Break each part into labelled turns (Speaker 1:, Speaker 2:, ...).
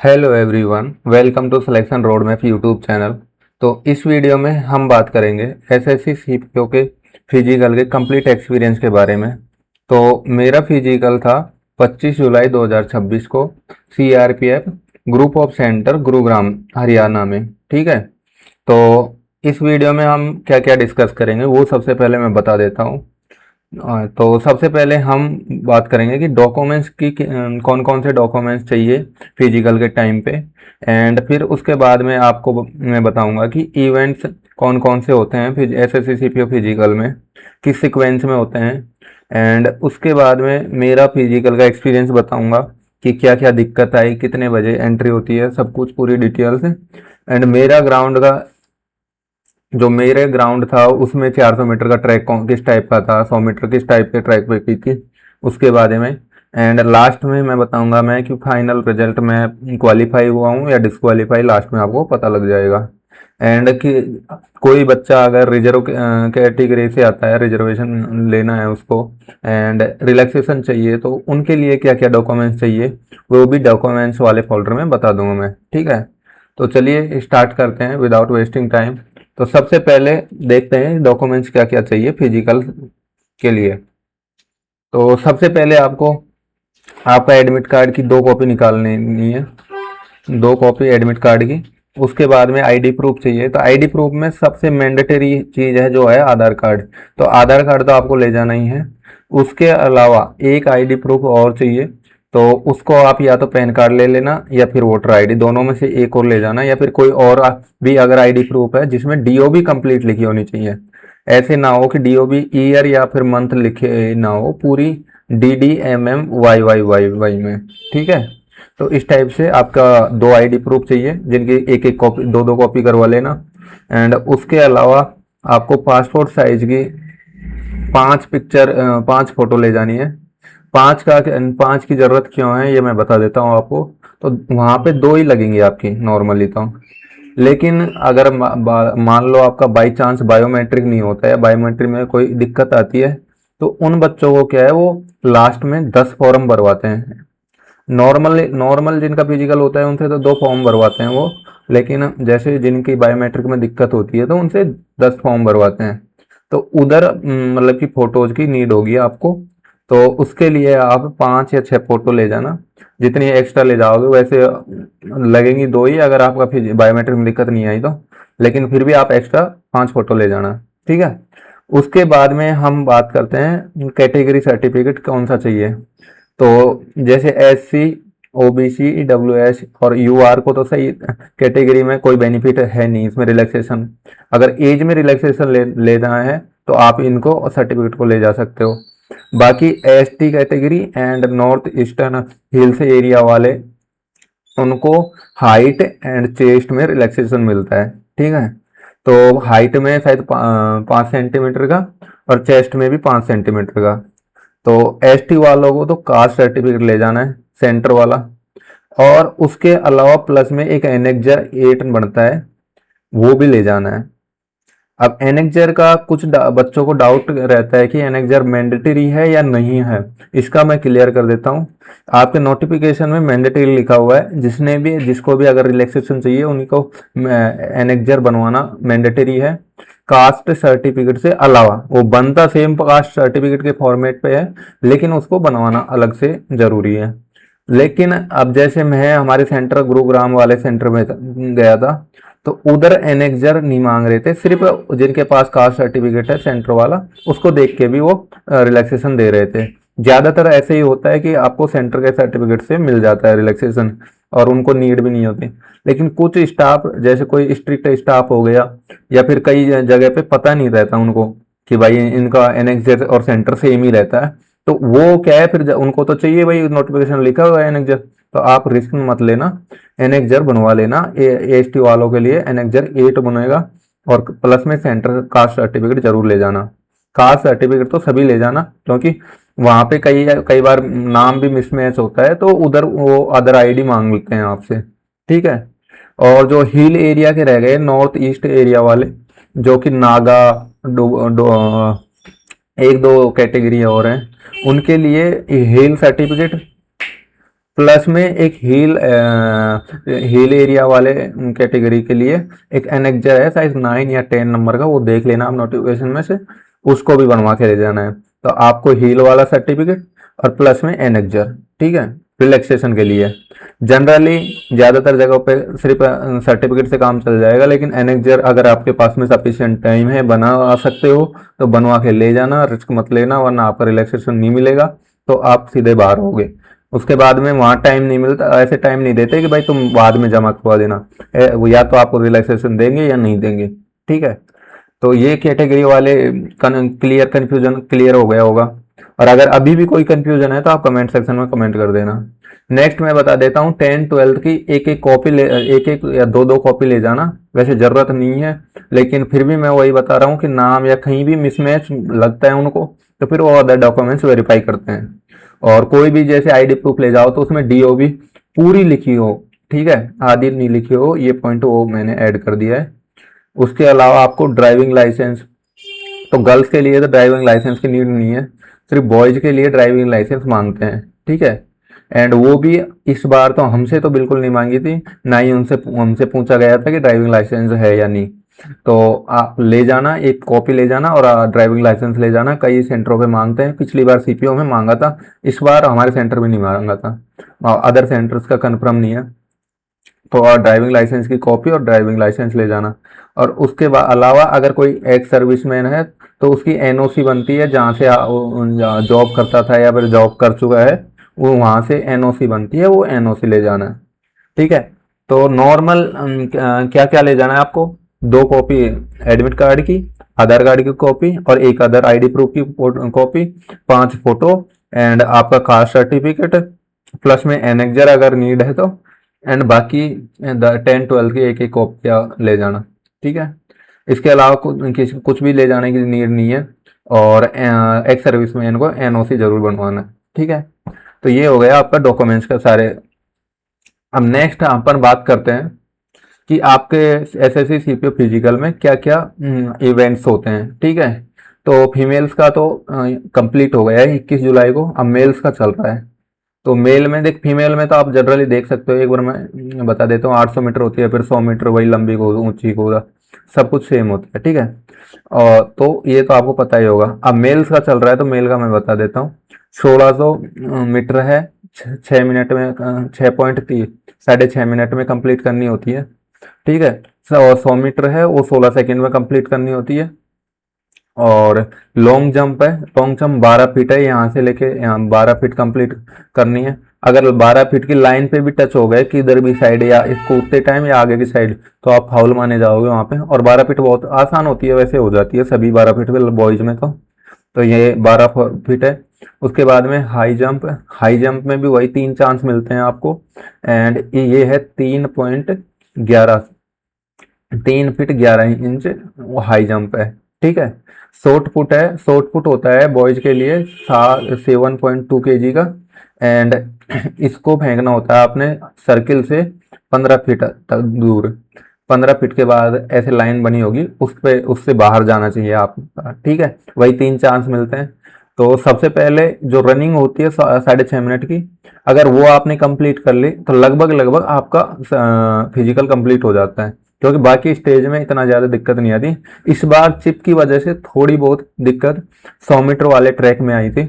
Speaker 1: Hello everyone, welcome to selection road map YouTube channel. तो इस video में हम बात करेंगे एसएससी सीपीओ के फिजिकल के कंप्लीट एक्सपीरियंस के बारे में। तो मेरा फिजिकल था 25 जुलाई 2026 को CRPF group of centre Gurugram Haryana में। ठीक है, तो इस वीडियो में हम क्या क्या डिस्कस करेंगे वो सबसे पहले मैं बता देता हूँ। तो सबसे पहले हम बात करेंगे कि डॉक्यूमेंट्स की कौन कौन से डॉक्यूमेंट्स चाहिए फिजिकल के टाइम पे। एंड फिर उसके बाद में आपको मैं बताऊंगा कि इवेंट्स कौन कौन से होते हैं फिर एसएससी सीपीओ फिजिकल में, किस सीक्वेंस में होते हैं। एंड उसके बाद में मेरा फिजिकल का एक्सपीरियंस बताऊंगा कि क्या क्या दिक्कत आई, कितने बजे एंट्री होती है, सब कुछ पूरी डिटेल्स। एंड मेरा ग्राउंड का जो मेरे ग्राउंड था उसमें 400 मीटर का ट्रैक किस टाइप का था, 100 मीटर किस टाइप के ट्रैक पे की थी, उसके बारे में। एंड लास्ट में मैं बताऊंगा मैं कि फाइनल रिजल्ट में क्वालिफाई हुआ हूँ या डिसक्वालीफाई, लास्ट में आपको पता लग जाएगा। एंड कि कोई बच्चा अगर रिजर्व कैटेगरी से आता है, रिजर्वेशन लेना है उसको एंड रिलैक्सेशन चाहिए, तो उनके लिए क्या क्या डॉक्यूमेंट्स चाहिए वो भी डॉक्यूमेंट्स वाले फोल्डर में बता दूंगा मैं। ठीक है, तो चलिए स्टार्ट करते हैं विदाउट वेस्टिंग टाइम। तो सबसे पहले देखते हैं डॉक्यूमेंट्स क्या क्या चाहिए फिजिकल के लिए। तो सबसे पहले आपको आपका एडमिट कार्ड की 2 कॉपी निकालनी है, 2 कॉपी एडमिट कार्ड की। उसके बाद में आईडी प्रूफ चाहिए। तो आईडी प्रूफ में सबसे मैंडेटरी चीज है जो है आधार कार्ड। तो आधार कार्ड तो आपको ले जाना ही है। उसके अलावा एक आईडी प्रूफ और चाहिए, तो उसको आप या तो पैन कार्ड ले लेना या फिर वोटर आईडी, दोनों में से एक और ले जाना, या फिर कोई और भी अगर आईडी प्रूफ है जिसमें डीओबी कंप्लीट लिखी होनी चाहिए। ऐसे ना हो कि डीओबी ईयर या फिर मंथ लिखे ना हो, पूरी DDMMYYYY में। ठीक है, तो इस टाइप से आपका 2 आईडी प्रूफ चाहिए जिनकी एक एक कॉपी, 2 2 कॉपी करवा लेना। एंड उसके अलावा आपको पासपोर्ट साइज की 5 पिक्चर, 5 फोटो ले जानी है। 5 की जरूरत क्यों है ये मैं बता देता हूँ आपको। तो वहां पे 2 ही लगेंगी आपकी नॉर्मली तो, लेकिन अगर मान लो आपका बाई चांस बायोमेट्रिक नहीं होता है, बायोमेट्रिक में कोई दिक्कत आती है, तो उन बच्चों को क्या है वो लास्ट में 10 फॉर्म भरवाते हैं। नॉर्मल जिनका फिजिकल होता है उनसे तो 2 फॉर्म भरवाते हैं वो, लेकिन जैसे जिनकी बायोमेट्रिक में दिक्कत होती है तो उनसे 10 फॉर्म भरवाते हैं। तो उधर मतलब कि फोटोज की नीड होगी आपको। तो उसके लिए आप 5 या 6 फोटो ले जाना, जितनी एक्स्ट्रा ले जाओगे वैसे लगेंगी 2 ही, अगर आपका फिर बायोमेट्रिक में दिक्कत नहीं आई तो। लेकिन फिर भी आप एक्स्ट्रा 5 फोटो ले जाना। ठीक है, उसके बाद में हम बात करते हैं कैटेगरी सर्टिफिकेट कौन सा चाहिए। तो जैसे SC, OBC, EWS और UR को तो सही कैटेगरी में कोई बेनिफिट है नहीं इसमें रिलैक्सेशन। अगर एज में रिलैक्सेशन लेना है तो आप इनको सर्टिफिकेट को ले जा सकते हो। बाकी ST category and north eastern hills area वाले, उनको हाइट एंड चेस्ट में रिलैक्सेशन मिलता है। ठीक है, तो हाइट में शायद 5 सेंटीमीटर का और चेस्ट में भी 5 सेंटीमीटर का। तो ST वालों को तो कास्ट सर्टिफिकेट ले जाना है, सेंटर वाला। और उसके अलावा प्लस में एक एनेक्जर 8 बनता है, वो भी ले जाना है। अब एनेक्जर का कुछ बच्चों को डाउट रहता है कि एनेक्जर मैंडेटरी है या नहीं है, इसका मैं क्लियर कर देता हूँ। आपके नोटिफिकेशन में मैंडेटरी लिखा हुआ है, जिसको भी अगर रिलैक्सेशन चाहिए उनको एनेक्जर बनवाना मैंडेटरी है, कास्ट सर्टिफिकेट से अलावा। वो बनता सेम कास्ट सर्टिफिकेट के फॉर्मेट पे है, लेकिन उसको बनवाना अलग से जरूरी है। लेकिन अब जैसे मैं हमारे सेंटर गुरुग्राम वाले सेंटर में गया था, तो उधर एनेक्जर नहीं मांग रहे थे, सिर्फ जिनके पास कास्ट सर्टिफिकेट है सेंटर वाला उसको देख के भी वो रिलैक्सेशन दे रहे थे। ज्यादातर ऐसे ही होता है कि आपको सेंटर के सर्टिफिकेट से मिल जाता है रिलैक्सेशन और उनको नीड भी नहीं होती। लेकिन कुछ स्टाफ, जैसे कोई स्ट्रिक्ट स्टाफ हो गया या फिर कई जगह पे पता नहीं रहता उनको कि भाई इनका एनेक्जर और सेंटर सेम ही रहता है, तो वो क्या है फिर उनको तो चाहिए भाई नोटिफिकेशन लिखा हुआ है एनेक्जर, तो आप रिस्क मत लेना, एनेक्जर बनवा लेना। ST वालों के लिए एनेक्जर 8 बनेगा। और प्लस में सेंटर कास्ट सर्टिफिकेट जरूर ले जाना। कास्ट सर्टिफिकेट तो सभी ले जाना, क्योंकि वहां पे कई कई बार नाम भी मिसमैच होता है, तो उधर वो अदर आईडी मांग लेते हैं आपसे। ठीक है, और जो हिल एरिया के रह गए नॉर्थ ईस्ट एरिया वाले, जो कि नागा, एक दो कैटेगरी और हैं, उनके लिए हिल सर्टिफिकेट प्लस में एक हिल एरिया वाले कैटेगरी के लिए एक एनेक्जर है साइज 9 या 10 नंबर का, वो देख लेना आप नोटिफिकेशन में से, उसको भी बनवा के ले जाना है। तो आपको हील वाला सर्टिफिकेट और प्लस में एनेक्जर, ठीक है, रिलैक्सेशन के लिए। जनरली ज़्यादातर जगहों पे सिर्फ सर्टिफिकेट से काम चल जाएगा, लेकिन एनेक्जर अगर आपके पास में सफिशिएंट टाइम है, बना सकते हो तो बनवा के ले जाना, रिस्क मत लेना, वरना आपका रिलैक्सेशन नहीं मिलेगा तो आप सीधे बाहर होगे। उसके बाद में वहाँ टाइम नहीं मिलता, ऐसे टाइम नहीं देते कि भाई तुम बाद में जमा करवा देना, वो या तो आपको रिलैक्सेशन देंगे या नहीं देंगे, ठीक है। तो ये कैटेगरी वाले कन्फ्यूजन क्लियर हो गया होगा। और अगर अभी भी कोई कंफ्यूजन है तो आप कमेंट सेक्शन में कमेंट कर देना। नेक्स्ट मैं बता देता हूँ 10-12 की एक एक कॉपी ले, एक एक या दो दो कॉपी ले जाना, वैसे जरूरत नहीं है, लेकिन फिर भी मैं वही बता रहा हूँ कि नाम या कहीं भी मिसमैच लगता है उनको तो फिर वो अदर डॉक्यूमेंट्स वेरीफाई करते हैं। और कोई भी जैसे आईडी प्रूफ ले जाओ तो उसमें डीओबी पूरी लिखी हो, ठीक है, आधी नहीं लिखी हो, ये पॉइंट वो मैंने ऐड कर दिया है। उसके अलावा आपको ड्राइविंग लाइसेंस, तो गर्ल्स के लिए तो ड्राइविंग लाइसेंस की नीड नहीं है, सिर्फ बॉयज के लिए ड्राइविंग लाइसेंस मांगते हैं, ठीक है। एंड वो भी इस बार तो हमसे तो बिल्कुल नहीं मांगी थी, ना ही उनसे हमसे पूछा गया था कि ड्राइविंग लाइसेंस है या नहीं। तो आप ले जाना, एक कॉपी ले जाना और ड्राइविंग लाइसेंस ले जाना। कई सेंटरों पे मांगते हैं, पिछली बार सीपीओ में मांगा था, इस बार हमारे सेंटर में नहीं मांगा था, अदर सेंटर्स का कन्फर्म नहीं है। तो ड्राइविंग लाइसेंस की कॉपी और ड्राइविंग लाइसेंस ले जाना। और उसके अलावा अगर कोई एक्स सर्विसमैन है तो उसकी एनओसी बनती है, जहाँ से जॉब करता था या फिर जॉब कर चुका है, वो वहाँ से एनओसी बनती है, वो एनओसी ले जाना है, ठीक है। तो नॉर्मल क्या क्या ले जाना है आपको, 2 कॉपी एडमिट कार्ड की, आधार कार्ड की कॉपी और एक अदर आईडी प्रूफ की कॉपी, 5 फोटो एंड आपका कास्ट सर्टिफिकेट, प्लस में एनेक्जर अगर नीड है तो, एंड बाकी 10-12 की एक एक कॉपियाँ ले जाना, ठीक है। इसके अलावा कुछ भी ले जाने की नीड नहीं है। और एक्स सर्विसमैन को एनओसी जरूर बनवाना है, ठीक है। तो ये हो गया आपका डॉक्यूमेंट्स का सारे। अब नेक्स्ट अपन बात करते हैं कि आपके एसएससी सीपीओ फिजिकल में क्या क्या इवेंट्स होते हैं, ठीक है। तो फीमेल्स का तो कंप्लीट हो गया है 21 जुलाई को, अब मेल्स का चल रहा है। तो मेल में देख, फीमेल में तो आप जनरली देख सकते हो, एक बार मैं बता देता हूँ, 800 मीटर होती है, फिर 100 मीटर, वही लंबी कूद, ऊंची कूद, सब कुछ सेम होता है, ठीक है। और तो ये तो आपको पता ही होगा। अब मेल्स का चल रहा है तो मेल का मैं बता देता हूँ। 1600 मीटर है, 6 मिनट में 6.3 6.5 मिनट में कंप्लीट करनी होती है, ठीक है। 100 मीटर है, वो 16 सेकेंड में कंप्लीट करनी होती है। और लॉन्ग जंप है, लॉन्ग जंप 12 फीट है, यहाँ से लेके यहाँ 12 फीट कंप्लीट करनी है। अगर 12 फीट की लाइन पे भी टच हो गए कि इधर भी साइड या इस कूदते टाइम या आगे की साइड, तो आप फाउल माने जाओगे वहाँ पे। और 12 फीट बहुत आसान होती है, वैसे हो जाती है सभी 12 फीट पे बॉयज में तो ये 12 फीट है। उसके बाद में हाई जंप, हाई जंप में भी वही 3 चांस मिलते हैं आपको, एंड ये है 3.11, 3 फीट 11 इंच वो हाई जंप है, ठीक है। शॉर्ट पुट है, शॉर्ट पुट होता है बॉयज के लिए 7.2 kg का, एंड इसको फेंकना होता है आपने सर्किल से 15 फीट तक दूर। 15 फीट के बाद ऐसे लाइन बनी होगी, उस पे उससे बाहर जाना चाहिए आप, ठीक है। वही 3 चांस मिलते हैं। तो सबसे पहले जो रनिंग होती है 6.5 मिनट की, अगर वो आपने कंप्लीट कर ली तो लगभग लगभग आपका फिजिकल कंप्लीट हो जाता है, क्योंकि बाकी स्टेज में इतना ज़्यादा दिक्कत नहीं आती। इस बार चिप की वजह से थोड़ी बहुत दिक्कत 100 मीटर वाले ट्रैक में आई थी,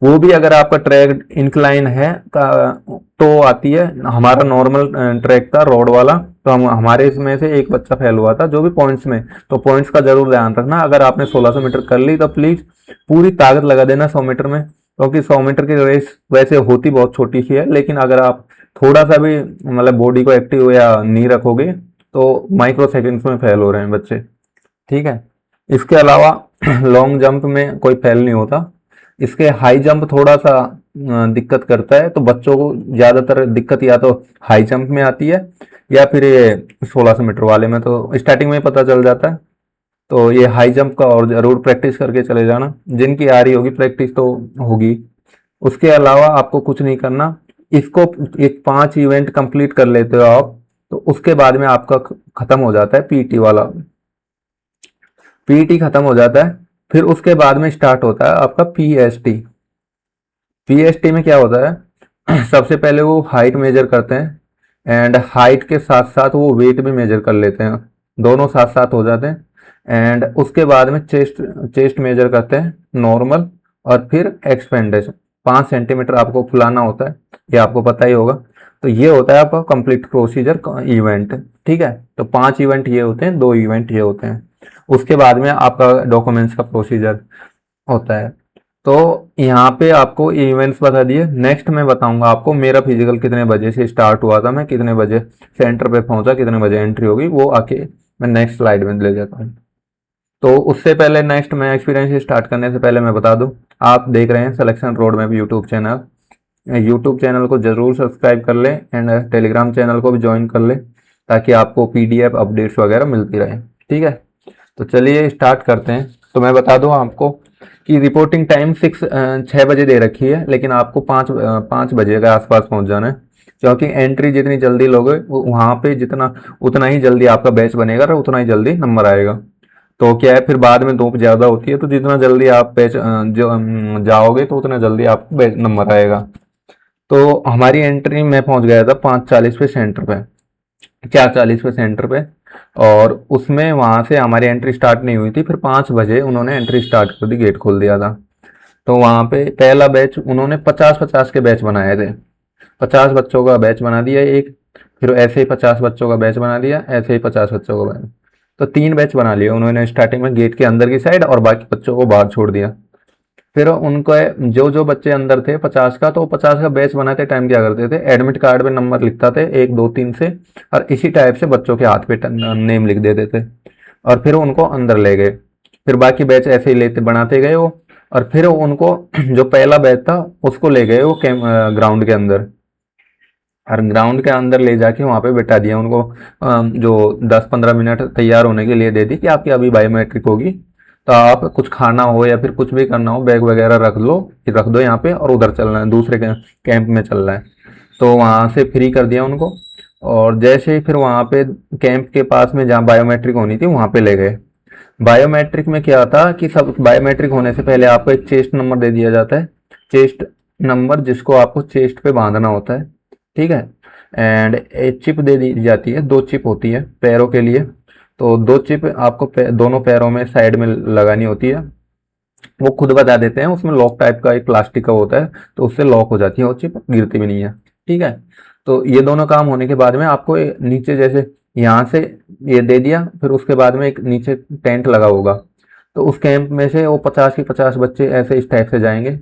Speaker 1: वो भी अगर आपका ट्रैक इंक्लाइन है तो आती है। हमारा नॉर्मल ट्रैक था रोड वाला, तो हमारे इसमें से एक बच्चा फेल हुआ था जो भी पॉइंट्स में। तो पॉइंट्स का जरूर ध्यान रखना, अगर आपने 1600 मीटर कर ली तो प्लीज पूरी ताकत लगा देना 100 मीटर में, क्योंकि 100 मीटर की रेस वैसे होती बहुत छोटी सी है, लेकिन अगर आप थोड़ा सा भी मतलब बॉडी को एक्टिव या नहीं रखोगे तो माइक्रो सेकेंड्स में फेल हो रहे हैं बच्चे, ठीक है। इसके अलावा लॉन्ग जंप में कोई फेल नहीं होता। इसके हाई जंप थोड़ा सा दिक्कत करता है, तो बच्चों को ज्यादातर दिक्कत या तो हाई जंप में आती है या फिर ये 1600 मीटर वाले में, तो स्टार्टिंग में ही पता चल जाता है। तो ये हाई जंप का और जरूर प्रैक्टिस करके चले जाना, जिनकी आ रही होगी प्रैक्टिस तो होगी। उसके अलावा आपको कुछ नहीं करना, इसको एक 5 इवेंट कंप्लीट कर लेते हो आप, तो उसके बाद में आपका खत्म हो जाता है पीटी वाला, पीटी खत्म हो जाता है। फिर उसके बाद में स्टार्ट होता है आपका पीएसटी। पीएसटी में क्या होता है, सबसे पहले वो हाइट मेजर करते हैं एंड हाइट के साथ साथ वो वेट भी मेजर कर लेते हैं, दोनों साथ साथ हो जाते हैं। एंड उसके बाद में चेस्ट चेस्ट मेजर करते हैं नॉर्मल, और फिर एक्सपेंडेशन 5 सेंटीमीटर आपको फुलाना होता है, ये आपको पता ही होगा। तो ये होता है आपका कंप्लीट प्रोसीजर इवेंट, ठीक है। तो 5 इवेंट ये होते हैं, 2 इवेंट ये होते हैं। उसके बाद में आपका डॉक्यूमेंट्स का प्रोसीजर होता है। तो यहाँ पे आपको इवेंट्स बता दिए। नेक्स्ट मैं बताऊंगा आपको मेरा फिजिकल कितने बजे से स्टार्ट हुआ था, मैं कितने बजे सेंटर पे पहुंचा, कितने बजे एंट्री होगी, वो आके मैं नेक्स्ट स्लाइड में ले जाता हूँ। तो उससे पहले नेक्स्ट मैं एक्सपीरियंस स्टार्ट करने से पहले मैं बता दूं, आप देख रहे हैं selection road map YouTube channel. YouTube channel को जरूर सब्सक्राइब कर लें एंड टेलीग्राम चैनल को भी ज्वाइन कर लें, ताकि आपको पीडीएफ अपडेट्स वगैरह मिलती रहे, ठीक है। तो चलिए स्टार्ट करते हैं। तो मैं बता दूं आपको कि रिपोर्टिंग टाइम 6 बजे दे रखी है, लेकिन आपको 5 बजे के आसपास पहुंच जाना है, क्योंकि एंट्री जितनी जल्दी लोगे वहां पे जितना उतना ही जल्दी आपका बैच बनेगा और उतना ही जल्दी नंबर आएगा। तो क्या है, फिर बाद में धूप ज्यादा होती है, तो जितना जल्दी आप बैच जाओगे तो उतना जल्दी आपको बैच नंबर आएगा। तो हमारी एंट्री में पहुंच गया था 5:40 पे सेंटर पे, 4:40 पे सेंटर पे। और उसमें वहां से हमारी एंट्री स्टार्ट नहीं हुई थी, फिर 5 बजे उन्होंने एंट्री स्टार्ट कर दी, गेट खोल दिया था। तो वहां पे पहला बैच उन्होंने 50-50 के बैच बनाए थे, 50 बच्चों का बैच बना दिया एक, फिर ऐसे ही 50 बच्चों का बैच बना दिया, ऐसे ही 50 बच्चों का बैच। तो 3 बैच बना लिए उन्होंने स्टार्टिंग में गेट के अंदर की साइड, और बाकी बच्चों को बाहर छोड़ दिया। फिर उनको जो जो बच्चे अंदर थे 50 का, तो 50 का बैच बनाते टाइम क्या करते थे, एडमिट कार्ड पे नंबर लिखता थे 1 2 3 से, और इसी टाइप से बच्चों के हाथ पे नेम लिख देते थे, और फिर उनको अंदर ले गए। फिर बाकी बैच ऐसे ही लेते बनाते गए वो, और फिर उनको जो पहला बैच था उसको ले गए वो ग्राउंड के अंदर, और ग्राउंड के अंदर ले जाके वहां पे बैठा दिया उनको। जो 10-15 मिनट तैयार होने के लिए दे दी कि आपकी अभी बायोमेट्रिक होगी, तो आप कुछ खाना हो या फिर कुछ भी करना हो, बैग वगैरह रख दो यहाँ पे, और उधर चलना है, दूसरे कैंप में चलना है। तो वहां से फ्री कर दिया उनको, और जैसे ही फिर वहां पे कैंप के पास में जहाँ बायोमेट्रिक होनी थी वहां पे ले गए। बायोमेट्रिक में क्या था कि सब बायोमेट्रिक होने से पहले आपको एक चेस्ट नंबर दे दिया जाता है, चेस्ट नंबर, जिसको आपको चेस्ट पे बांधना होता है, ठीक है। एंड एक चिप दे दी जाती है, 2 चिप होती है पैरों के लिए। तो 2 चिप आपको दोनों पैरों में साइड में लगानी होती है, वो खुद बता देते हैं, उसमें लॉक टाइप का एक प्लास्टिक का होता है, तो उससे लॉक हो जाती है वो चिप, गिरती भी नहीं है, ठीक है। तो ये दोनों काम होने के बाद में आपको नीचे जैसे यहाँ से ये दे दिया, फिर उसके बाद में एक नीचे टेंट लगा होगा, तो उस कैंप में से वो 50 के 50 बच्चे ऐसे इस टाइप से जाएंगे,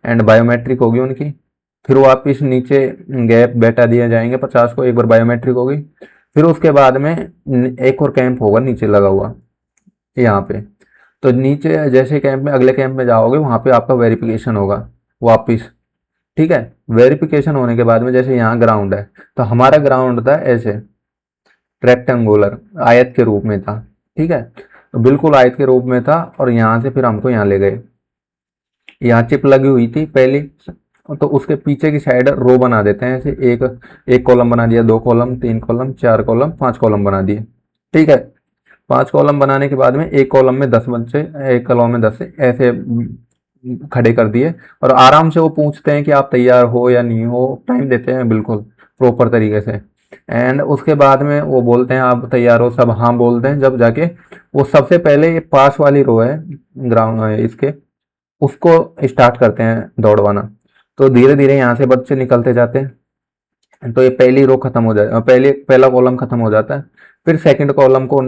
Speaker 1: एंड बायोमेट्रिक होगी उनकी। फिर वापिस नीचे गैप बैठा दिया जाएंगे 50 को, एक बार बायोमेट्रिक होगी। फिर उसके बाद में एक और कैंप होगा नीचे लगा हुआ यहाँ पे। तो नीचे जैसे कैंप में अगले कैंप में जाओगे वहां पे आपका वेरिफिकेशन होगा वापिस, ठीक है। वेरिफिकेशन होने के बाद में जैसे यहाँ ग्राउंड है, तो हमारा ग्राउंड था ऐसे रेक्टेंगुलर, आयत के रूप में था, ठीक है। तो बिल्कुल आयत के रूप में था, और यहाँ से फिर हमको यहाँ ले गए। यहाँ चिप लगी हुई थी पहली, तो उसके पीछे की साइड रो बना देते हैं ऐसे, एक एक कॉलम बना दिया, 2 कॉलम, 3 कॉलम, 4 कॉलम, 5 कॉलम बना दिए, ठीक है। 5 कॉलम बनाने के बाद में एक कॉलम में 10 बच्चे, एक कॉलम में 10 से ऐसे खड़े कर दिए, और आराम से वो पूछते हैं कि आप तैयार हो या नहीं हो, टाइम देते हैं बिल्कुल प्रॉपर तरीके से। एंड उसके बाद में वो बोलते हैं आप तैयार हो, सब हाँ बोलते हैं, जब जाके वो सबसे पहले ये पास वाली रो है ग्राउंड इसके, उसको स्टार्ट करते हैं दौड़वाना। तो धीरे धीरे यहाँ से बच्चे निकलते जाते हैं, तो ये पहली रो खत्म हो जाए, पहला कॉलम खत्म हो जाता है, फिर सेकंड कॉलम को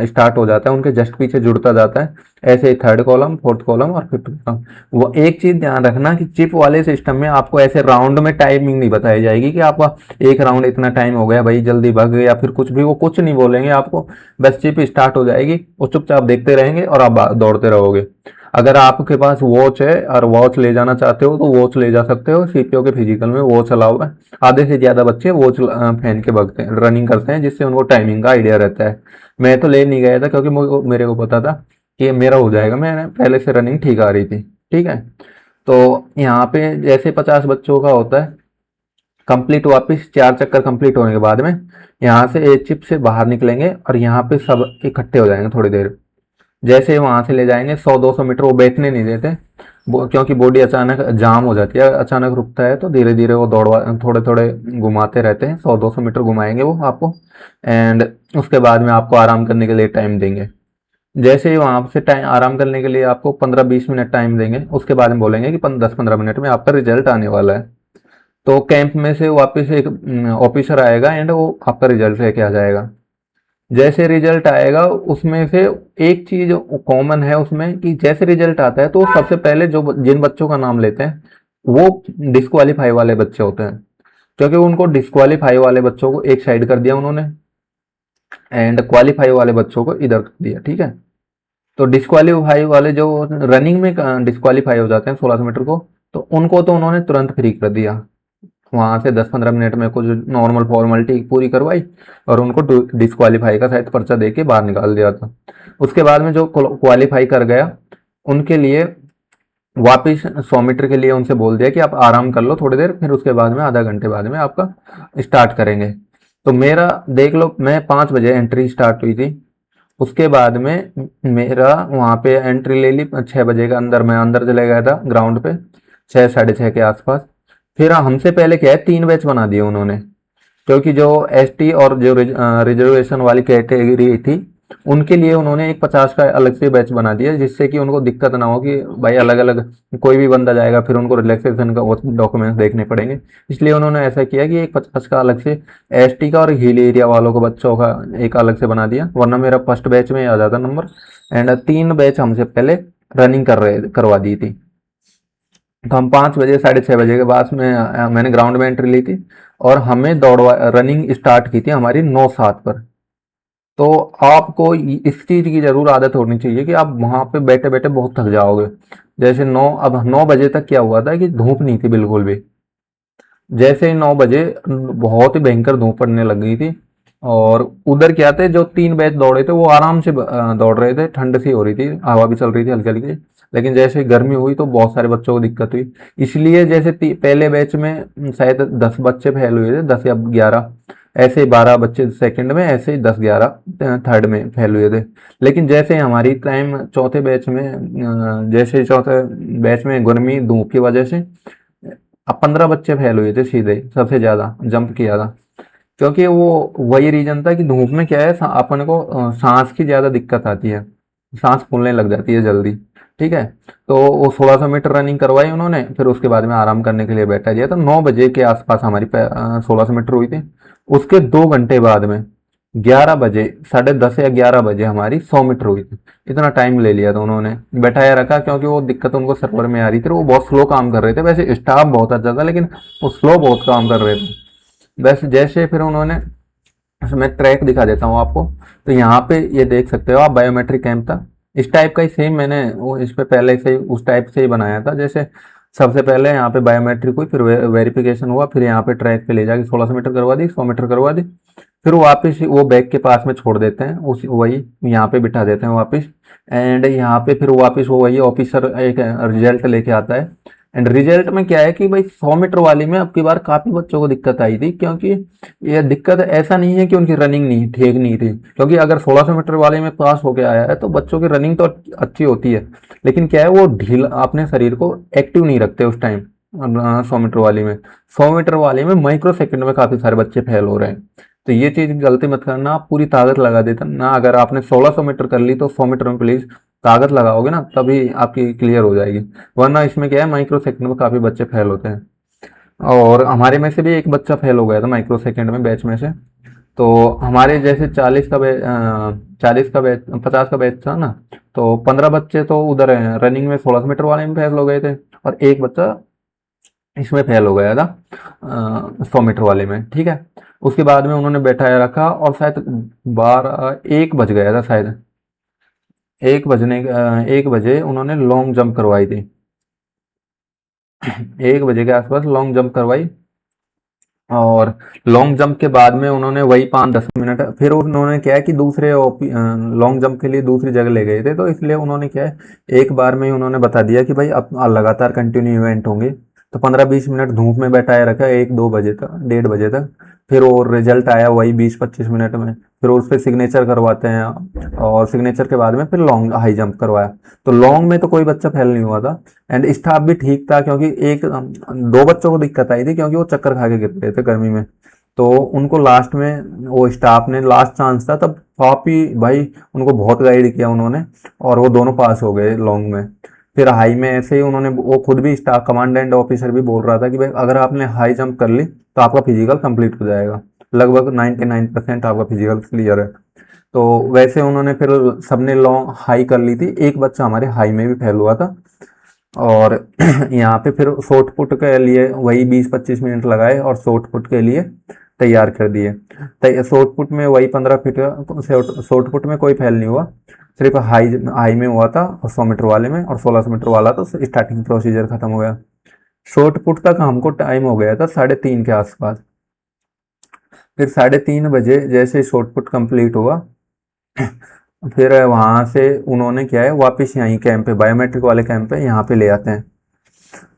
Speaker 1: स्टार्ट हो जाता है, उनके जस्ट पीछे जुड़ता जाता है, ऐसे ही 3rd कॉलम, 4th कॉलम और 5th कॉलम। वो एक चीज ध्यान रखना कि चिप वाले सिस्टम में आपको ऐसे राउंड में टाइमिंग नहीं बताई जाएगी कि आपका एक राउंड इतना टाइम हो गया भाई जल्दी भाग या फिर कुछ भी, वो कुछ नहीं बोलेंगे आपको। बस चिप स्टार्ट हो जाएगी, वो चुपचाप देखते रहेंगे और आप दौड़ते रहोगे। अगर आपके पास वॉच है और वॉच ले जाना चाहते हो तो वॉच ले जा सकते हो, सीपीओ के फिजिकल में वॉच अलाउ है। आधे से ज्यादा बच्चे वॉच पहन के भागते हैं, रनिंग करते हैं, जिससे उनको टाइमिंग का आइडिया रहता है। मैं तो ले नहीं गया था क्योंकि मेरे को पता था कि मेरा हो जाएगा, मैंने पहले से रनिंग ठीक आ रही थी, ठीक है। तो यहाँ पे जैसे 50 बच्चों का होता है कंप्लीट, वापस 4 चक्कर कंप्लीट होने के बाद में यहाँ से एक चिप से बाहर निकलेंगे, और यहाँ पे सब इकट्ठे हो जाएंगे थोड़ी देर। जैसे वहां से ले जाएंगे 100-200 मीटर, वो बैठने नहीं देते, क्योंकि बॉडी अचानक जाम हो जाती है, अचानक रुकता है, तो धीरे धीरे वो दौड़वा थोड़े थोड़े घुमाते रहते हैं, 100-200 मीटर घुमाएंगे वो आपको। एंड उसके बाद में आपको आराम करने के लिए टाइम देंगे। जैसे ही वहां से टाइम आराम करने के लिए आपको 15-20 मिनट टाइम देंगे, उसके बाद में बोलेंगे कि 10-15 मिनट में आपका रिजल्ट आने वाला है। तो कैंप में से वापस एक ऑफिसर आएगा एंड वो आपका रिजल्ट लेके आ जाएगा। जैसे रिजल्ट आएगा उसमें से एक चीज कॉमन है उसमें, कि जैसे रिजल्ट आता है तो सबसे पहले जो जिन बच्चों का नाम लेते हैं वो डिस्क्वालीफाई वाले बच्चे होते हैं, क्योंकि उनको डिस्क्वालीफाई वाले बच्चों को एक साइड कर दिया उन्होंने एंड क्वालिफाई वाले बच्चों को इधर कर दिया, ठीक है। तो डिस्क्वालीफाई वाले जो रनिंग में डिस्क्वालीफाई हो जाते हैं 1600 मीटर को, तो उनको तो उन्होंने तुरंत फ्री कर दिया। वहां से 10-15 मिनट में कुछ नॉर्मल फॉर्मेलिटी पूरी करवाई और उनको डिस्क्वालीफाई का शायद पर्चा दे के बाहर निकाल दिया था। उसके बाद में जो क्वालिफाई कर गया उनके लिए वापिस 100 मीटर के लिए उनसे बोल दिया कि आप आराम कर लो थोड़ी देर, फिर उसके बाद में आधा घंटे बाद में आपका स्टार्ट करेंगे। तो मेरा देख लो, मैं 5 बजे एंट्री स्टार्ट हुई थी, उसके बाद में मेरा वहाँ पे एंट्री ले ली 6 बजे का, अंदर मैं अंदर चले गया था ग्राउंड पे 6-6:30 के आसपास। फिर हमसे पहले क्या है 3 बैच बना दिए उन्होंने, क्योंकि जो एसटी और जो रिजर्वेशन वाली कैटेगरी थी उनके लिए उन्होंने एक 50 का अलग से बैच बना दिया, जिससे कि उनको दिक्कत ना हो कि भाई अलग अलग कोई भी बंदा जाएगा फिर उनको रिलैक्सेशन का डॉक्यूमेंट्स देखने पड़ेंगे। इसलिए उन्होंने ऐसा किया कि एक 50 का अलग से एसटी का और हिल एरिया वालों को बच्चों का एक अलग से बना दिया, वरना मेरा फर्स्ट बैच में आ जाता नंबर। एंड 3 बैच हमसे पहले रनिंग करवा दी थी। तो हम 5 बजे 6:30 बजे के बाद में मैंने ग्राउंड में एंट्री ली थी और हमें दौड़वा रनिंग स्टार्ट की थी हमारी 9:07 पर। तो आपको इस चीज की जरूर आदत होनी चाहिए कि आप वहां पे बैठे बैठे बहुत थक जाओगे। जैसे 9 बजे तक क्या हुआ था कि धूप नहीं थी बिल्कुल भी। जैसे ही 9 बजे बहुत ही भयंकर धूप पड़ने लग गई थी। और उधर क्या थे, जो 3 बैच दौड़े थे वो आराम से दौड़ रहे थे, ठंड सी हो रही थी, हवा भी चल रही थी हल्की हल्की। लेकिन जैसे ही गर्मी हुई तो बहुत सारे बच्चों को दिक्कत हुई। इसलिए जैसे पहले बैच में शायद 10 बच्चे फेल हुए थे, 10 या 11, ऐसे ही 12 बच्चे सेकंड में, ऐसे ही 10-11 थर्ड में फेल हुए थे। लेकिन जैसे ही हमारी टाइम चौथे बैच में जैसे ही चौथे बैच में गर्मी धूप की वजह से अब 15 बच्चे फेल हुए थे सीधे, सबसे ज्यादा जंप किया था। क्योंकि वो वही रीजन था कि धूप में क्या है अपन को सांस की ज्यादा दिक्कत आती है, सांस फूलने लग जाती है जल्दी, ठीक है। तो वो 1600 मीटर रनिंग करवाई उन्होंने, फिर उसके बाद में आराम करने के लिए बैठा दिया। तो 9 बजे के आसपास हमारी 1600 मीटर हुई थी। उसके 2 घंटे बाद में 11 बजे, 10:30 या 11 बजे हमारी 100 मीटर हुई थी। इतना टाइम ले लिया था उन्होंने, बैठाया रखा, क्योंकि वो दिक्कत उनको सर्वर में आ रही थी, वो बहुत स्लो काम कर रहे थे। वैसे स्टाफ बहुत अच्छा था लेकिन वो स्लो बहुत काम कर रहे थे। वैसे जैसे फिर उन्होंने, मैं ट्रैक दिखा देता हूँ आपको। तो यहाँ पे ये देख सकते हो आप, बायोमेट्रिक कैंप था। इस टाइप का ही सेम मैंने वो इस पे पहले से ही उस टाइप से ही बनाया था। जैसे सबसे पहले यहाँ पे बायोमेट्रिक हुई, फिर वेरिफिकेशन हुआ, फिर यहाँ पे ट्रैक पे ले जाके 1600 मीटर करवा दी, 100 मीटर करवा दी। फिर वो वापस वो बैग के पास में छोड़ देते हैं, उस वही यहाँ पे बिठा देते हैं वापस। एंड यहाँ पे फिर वापस वो वही ऑफिसर एक रिजल्ट लेके आता है। एंड रिजल्ट में क्या है कि भाई 100 मीटर वाली में अब की बार काफी बच्चों को दिक्कत आई थी, क्योंकि ये दिक्कत ऐसा नहीं है कि उनकी रनिंग नहीं ठीक नहीं थी, क्योंकि अगर 1600 मीटर वाले में पास होके आया है तो बच्चों की रनिंग तो अच्छी होती है। लेकिन क्या है वो ढील अपने शरीर को एक्टिव नहीं रखते उस टाइम 100 मीटर वाली में। 100 मीटर वाली में माइक्रो सेकंड में काफी सारे बच्चे फेल हो रहे हैं। तो ये चीज गलती मत करना, आप पूरी ताकत लगा देता ना। अगर आपने 1600 मीटर कर ली तो 100 मीटर में प्लीज ताकत लगाओगे ना, तभी आपकी क्लियर हो जाएगी। वरना इसमें क्या है माइक्रो सेकंड में काफी बच्चे फेल होते हैं। और हमारे में से भी एक बच्चा फेल हो गया था माइक्रो सेकंड में बैच में से। तो हमारे जैसे 40 का बैच 50 का बैच था ना, तो 15 बच्चे तो उधर रनिंग में 1600 मीटर वाले में फेल हो गए थे, और एक बच्चा इसमें फेल हो गया था 100 मीटर वाले में, ठीक है। उसके बाद में उन्होंने बैठाया रखा और शायद 1 बज गया था शायद, 1 बजे उन्होंने लॉन्ग जंप करवाई थी। 1 बजे के आसपास लॉन्ग जंप करवाई। और लॉन्ग जंप के बाद में उन्होंने वही 5-10 मिनट, फिर उन्होंने क्या है कि दूसरे लॉन्ग जंप के लिए दूसरी जगह ले गए थे, तो इसलिए उन्होंने क्या है एक बार में ही उन्होंने बता दिया कि भाई अब लगातार कंटिन्यू इवेंट होंगे। तो 15-20 मिनट धूप में बैठाए रखा 1-2 बजे तक, 1:30 बजे तक। फिर वो रिजल्ट आया वही 20-25 मिनट में, फिर उस पर सिग्नेचर करवाते हैं, और सिग्नेचर के बाद में फिर लॉन्ग हाई जंप करवाया। तो लॉन्ग में तो कोई बच्चा फेल नहीं हुआ था, एंड स्टाफ भी ठीक था, क्योंकि एक दो बच्चों को दिक्कत आई थी, क्योंकि वो चक्कर खा के गिर रहे थे गर्मी में। तो उनको लास्ट में वो स्टाफ ने, लास्ट चांस था तब, काफी भाई उनको बहुत गाइड किया उन्होंने, और वो दोनों पास हो गए लॉन्ग में। फिर हाई में ऐसे ही उन्होंने, वो खुद भी स्टाफ कमांडेंट ऑफिसर भी बोल रहा था कि भाई अगर आपने हाई जंप कर ली तो आपका फिजिकल कंप्लीट हो जाएगा, लगभग 99% आपका फिजिकल क्लियर है। तो वैसे उन्होंने फिर सबने लॉन्ग हाई कर ली थी, एक बच्चा हमारे हाई में भी फेल हुआ था। और यहाँ पे फिर शॉर्ट पुट के लिए वही 20-25 मिनट लगाए, और शॉर्ट पुट के लिए तैयार कर दिए। शॉर्ट पुट में वही 15 फीट का, शॉर्ट पुट में कोई फेल नहीं हुआ, सिर्फ हाई हाई में हुआ था, और 100 मीटर वाले में, और 1600 मीटर वाला तो स्टार्टिंग प्रोसीजर खत्म हो गया। शॉर्ट पुट तक हमको टाइम हो गया था 3:30 के आसपास। फिर 3:30 बजे जैसे शॉर्ट पुट कंप्लीट हुआ, फिर वहां से उन्होंने क्या है, वापस यहीं कैंप पे, बायोमेट्रिक वाले कैंप पे यहाँ पे ले आते हैं।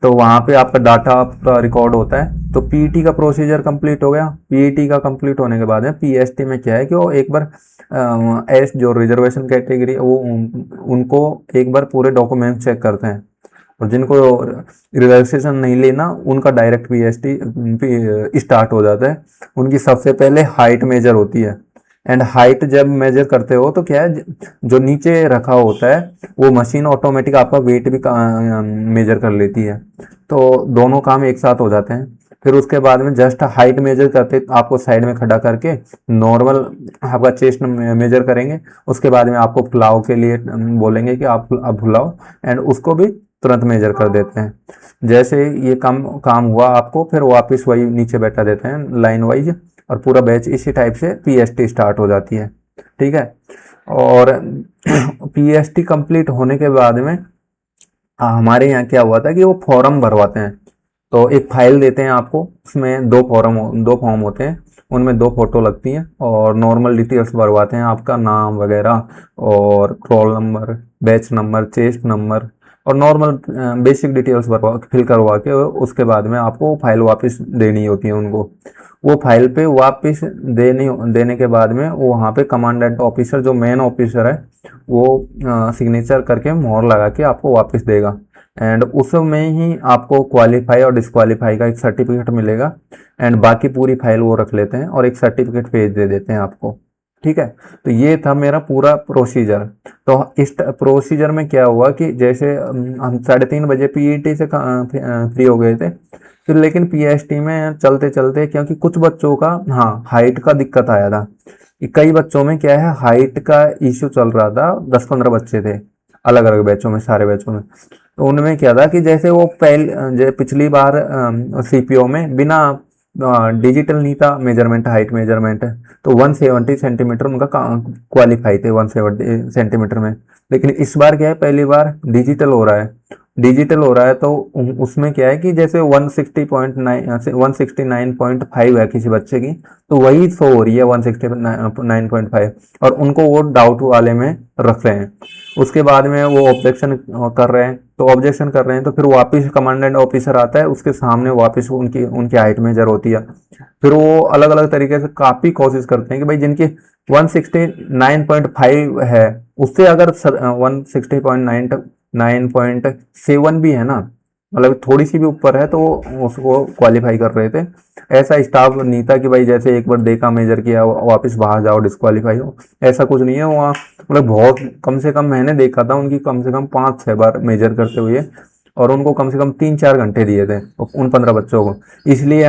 Speaker 1: तो वहाँ पे आपका डाटा आपका रिकॉर्ड होता है। तो पीईटी का प्रोसीजर कंप्लीट हो गया। पीईटी का कंप्लीट होने के बाद में पीएसटी में क्या है कि वो एक बार एस जो रिजर्वेशन कैटेगरी, वो उनको एक बार पूरे डॉक्यूमेंट चेक करते हैं, और जिनको रिलैक्सेशन नहीं लेना उनका डायरेक्ट पीएसटी स्टार्ट हो जाता है। उनकी सबसे पहले हाइट मेजर होती है, एंड हाइट जब मेजर करते हो तो क्या है, जो नीचे रखा होता है वो मशीन ऑटोमेटिक आपका वेट भी मेजर कर लेती है। तो दोनों काम एक साथ हो जाते हैं। फिर उसके बाद में जस्ट हाइट मेजर करते आपको साइड में खड़ा करके नॉर्मल आपका चेस्ट मेजर करेंगे। उसके बाद में आपको फुलाव के लिए बोलेंगे कि आप फुलाओ, एंड उसको भी तुरंत मेजर कर देते हैं। जैसे ये काम हुआ आपको, फिर वापस वही नीचे बैठा देते हैं लाइन वाइज, और पूरा बैच इसी टाइप से पीएसटी स्टार्ट हो जाती है। ठीक है। और पीएसटी कंप्लीट होने के बाद में हमारे यहाँ क्या हुआ था कि वो फॉर्म भरवाते हैं। तो एक फाइल देते हैं आपको, उसमें दो फॉर्म होते हैं, उनमें 2 फोटो लगती हैं, और नॉर्मल डिटेल्स भरवाते हैं, आपका नाम वगैरह, और roll number, batch number, chest number, और नॉर्मल बेसिक डिटेल्स फिल करवा के उसके बाद में आपको फाइल वापस देनी होती है उनको। वो फाइल पे वापस देने के बाद में वो वहाँ पे कमांडेंट ऑफिसर, जो मेन ऑफिसर है, वो सिग्नेचर करके मोहर लगा के आपको वापस देगा, एंड उसमें ही आपको क्वालिफाई और डिस्क्वालीफाई का एक सर्टिफिकेट मिलेगा, एंड बाकी पूरी फाइल वो रख लेते हैं और एक सर्टिफिकेट भेज दे देते हैं आपको। ठीक है। तो ये था मेरा पूरा प्रोसीजर। तो इस प्रोसीजर में क्या हुआ कि जैसे हम 3:30 बजे पीईटी से फ्री हो गए थे, फिर लेकिन पीएसटी में चलते चलते, क्योंकि कुछ बच्चों का हाइट का दिक्कत आया था, कि कई बच्चों में क्या है, हाइट का इश्यू चल रहा था। 10-15 बच्चे थे अलग अलग बैचों में, सारे बैचों में। तो उनमें क्या था कि जैसे वो पिछली बार सीपीओ में बिना डिजिटल नहीं था मेजरमेंट, हाइट मेजरमेंट, तो 170 सेंटीमीटर उनका क्वालिफाई थे 170 सेंटीमीटर में। लेकिन इस बार क्या है, पहली बार डिजिटल हो रहा है। तो उसमें क्या है कि जैसे 169.5 है किसी बच्चे की, तो वही शो हो रही है 169.5, और उनको वो डाउट वाले में रख रहे हैं। उसके बाद में वो ऑब्जेक्शन कर रहे हैं, तो फिर वापस कमांडेंट ऑफिसर आता है, उसके सामने वापस उनकी हाइट मेजर होती है। फिर वो अलग अलग तरीके से काफी कोशिश करते हैं कि भाई जिनकी 169.5 है, उससे अगर 160.9.7 भी है ना, मतलब थोड़ी सी भी ऊपर है, तो उसको क्वालिफाई कर रहे थे। ऐसा स्टाफ नहीं था कि भाई जैसे एक बार देखा, मेजर किया, वापस बाहर जाओ डिस्क्वालीफाई हो, ऐसा कुछ नहीं है वहाँ। मतलब बहुत कम से कम मैंने देखा था उनकी कम से कम 5-6 बार मेजर करते हुए, और उनको कम से कम 3-4 घंटे दिए थे उन 15 बच्चों को। इसलिए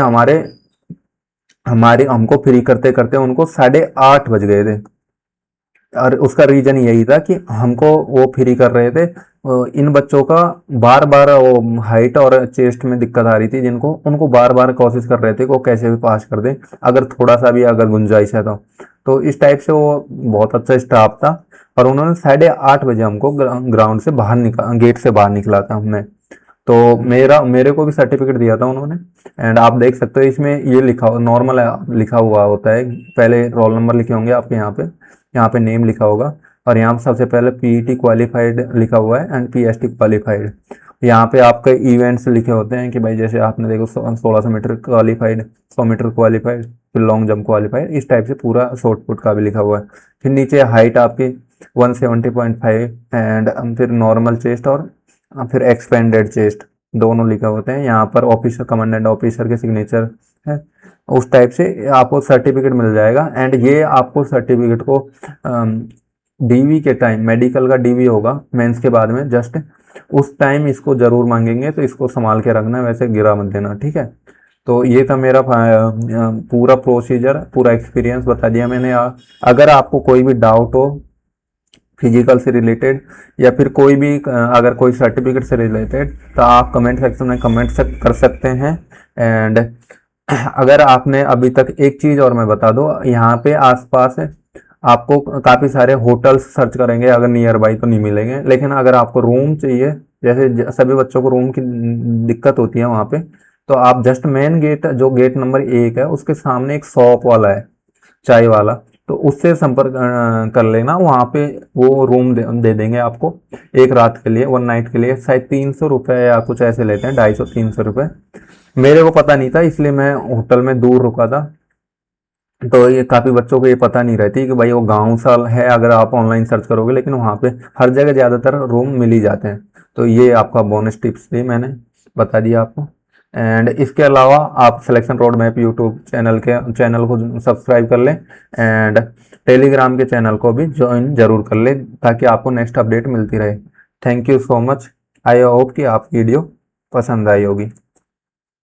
Speaker 1: हमको फ्री करते करते उनको 8:30 बज गए थे। और उसका रीजन यही था कि हमको वो फ्री कर रहे थे, इन बच्चों का बार बार वो हाइट और चेस्ट में दिक्कत आ रही थी, जिनको उनको बार बार कोशिश कर रहे थे कि वो कैसे भी पास कर दें, अगर थोड़ा सा भी अगर गुंजाइश है तो इस टाइप से वो बहुत अच्छा स्टाफ था। और उन्होंने 8:30 बजे हमको ग्राउंड से बाहर गेट से बाहर निकला था हमने। तो मेरे को भी सर्टिफिकेट दिया था उन्होंने, एंड आप देख सकते हो इसमें ये नॉर्मल लिखा हुआ होता है। पहले रोल नंबर लिखे होंगे आपके यहाँ पे नेम लिखा होगा, और यहाँ पे सबसे पहले पीईटी क्वालिफाइड लिखा हुआ है, एंड पीएसटी क्वालिफाइड। यहाँ पे आपके इवेंट्स लिखे होते हैं कि भाई जैसे आपने देखो 1600 मीटर क्वालिफाइड, 100 मीटर क्वालिफाइड, फिर लॉन्ग जंप क्वालिफायर, इस टाइप से पूरा शॉर्ट पुट का भी लिखा हुआ है। फिर नीचे हाइट आपकी 170.5 एंड फिर नॉर्मल चेस्ट और फिर एक्सपेंडेड चेस्ट दोनों लिखा होते हैं। यहाँ पर ऑफिसर, कमांडेंट ऑफिसर के सिग्नेचर है, उस टाइप से आपको सर्टिफिकेट मिल जाएगा। एंड ये आपको सर्टिफिकेट को डीवी के टाइम, मेडिकल का डीवी होगा मेंस के बाद में, जस्ट उस टाइम इसको जरूर मांगेंगे, तो इसको संभाल के रखना, वैसे गिरा मत देना, ठीक है। तो ये था मेरा पूरा प्रोसीजर, पूरा एक्सपीरियंस बता दिया मैंने। अगर आपको कोई भी डाउट हो फिजिकल से रिलेटेड या फिर कोई भी अगर कोई सर्टिफिकेट से रिलेटेड, तो आप कमेंट सेक्शन में कमेंट कर सकते हैं। एंड अगर आपने अभी तक, एक चीज़ और मैं बता दूं, यहाँ पे आसपास आपको काफ़ी सारे होटल्स सर्च करेंगे, अगर नियर बाई तो नहीं मिलेंगे, लेकिन अगर आपको रूम चाहिए, जैसे सभी बच्चों को रूम की दिक्कत होती है वहाँ पे, तो आप जस्ट मेन गेट, जो गेट नंबर 1 है, उसके सामने एक शॉप वाला है, चाय वाला, तो उससे संपर्क कर लेना। वहाँ पे वो रूम दे देंगे आपको एक रात के लिए, 1 नाइट के लिए। शायद 300 रुपये या कुछ ऐसे लेते हैं, 250-300 रुपये। मेरे को पता नहीं था, इसलिए मैं होटल में दूर रुका था। तो ये काफ़ी बच्चों को ये पता नहीं रहती कि भाई वो गांव सा है, अगर आप ऑनलाइन सर्च करोगे, लेकिन वहाँ पे हर जगह ज़्यादातर रूम मिल ही जाते हैं। तो ये आपका बोनस टिप्स थी, मैंने बता दिया आपको। एंड इसके अलावा आप selection road map YouTube channel को सब्सक्राइब कर लें, एंड टेलीग्राम के चैनल को भी ज्वाइन जरूर कर लें, ताकि आपको नेक्स्ट अपडेट मिलती रहे। Thank you so much. I hope कि आप वीडियो पसंद आई होगी।